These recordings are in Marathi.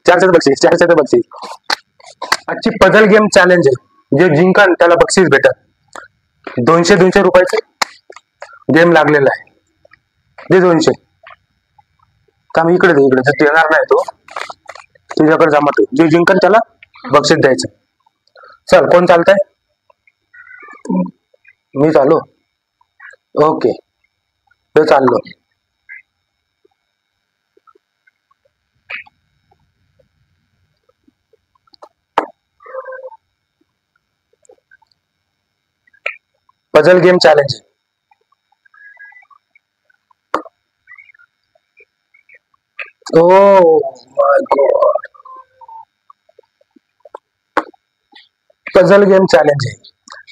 चारशे बक्षीस. आजची पझल गेम चॅलेंज आहे. जे जिंकन त्याला बक्षीस भेटत. 200 रुपयाचे गेम लागलेला आहे. दे 200. का मी इकडे देणार नाही तो. तुझ्याकडे जमा. जे जिंकन त्याला बक्षीस द्यायचं. चल, कोण चालतंय? मी चालू. ओके, ते चाललो. Puzzle game challenge. Oh my God. Puzzle game challenge आहे.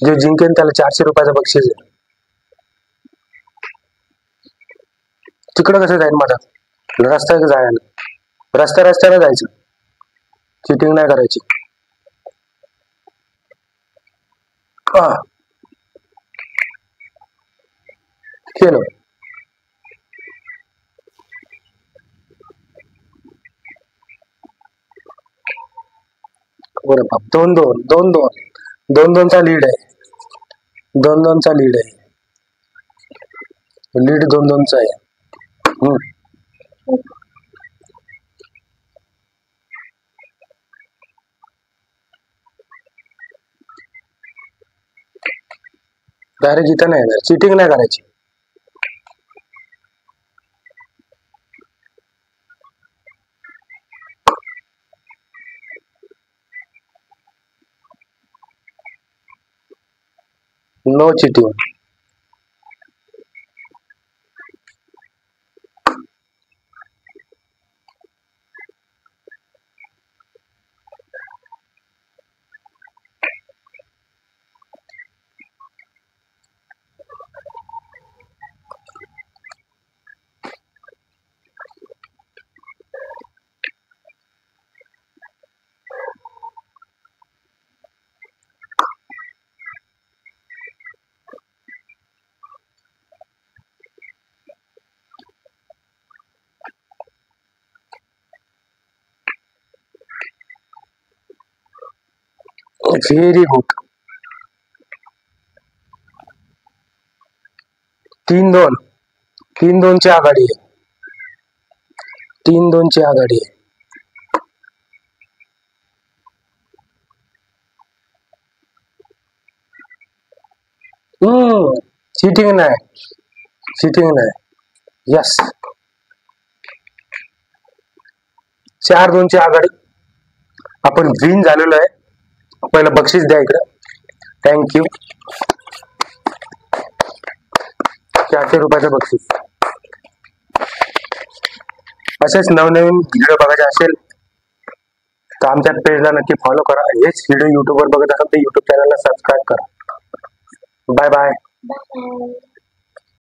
जो जिंकेन त्याला 400 रुपयाचं बक्षीस आहे. तिकडं कसं जाईल माझा रस्ता? जायला रस्त्याने जायचं. चिटिंग नाही करायची. केलं. बरं बाप. 2-2 चा लीड आहे. 2-2 चा लीड आहे. लीड 2-2 चा आहे. डायरेक्ट इथं नाही येणार. चिटिंग नाही करायची. No cheating. Very good. 3-2 ची आघाडी आहे. 3-2 ची आघाडी आहे. चिटिंग नाही. यस. 4-2 ची आघाडी. आपण विन झालेलो आहे. पहिलं बक्षीस द्या इकडे. थँक्यू. 400 रुपयाचं बक्षीस. असेच नवनवीन व्हिडिओ बघायचे असेल तर आमच्या पेजला नक्की फॉलो करा. हेच व्हिडिओ युट्यूबवर बघत असाल तर युट्यूब चॅनलला सबस्क्राईब करा. Bye bye.